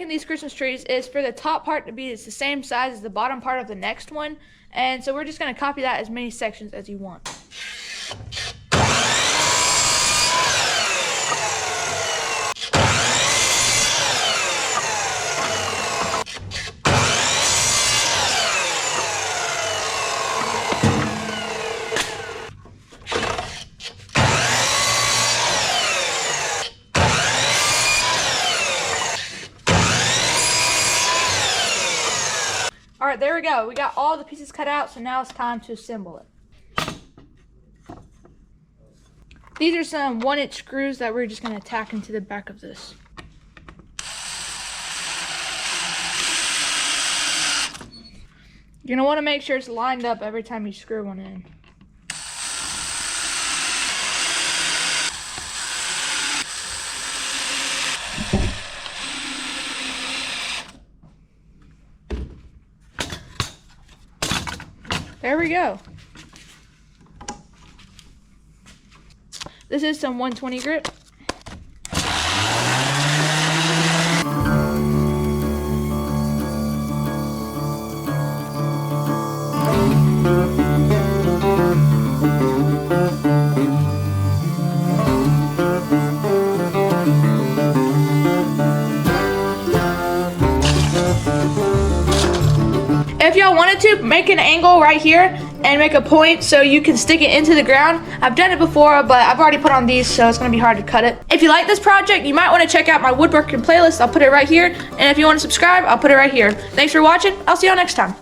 making these Christmas trees is for the top part to be the same size as the bottom part of the next one. And so we're just going to copy that as many sections as you want. Alright, there we go. We got all the pieces cut out, so now it's time to assemble it. These are some 1-inch screws that we're just going to tack into the back of this. You're going to want to make sure it's lined up every time you screw one in. There we go. This is some 120 grit. If y'all wanted to, make an angle right here and make a point so you can stick it into the ground. I've done it before, but I've already put on these, so it's gonna be hard to cut it. If you like this project, you might wanna check out my woodworking playlist. I'll put it right here. And if you wanna subscribe, I'll put it right here. Thanks for watching. I'll see y'all next time.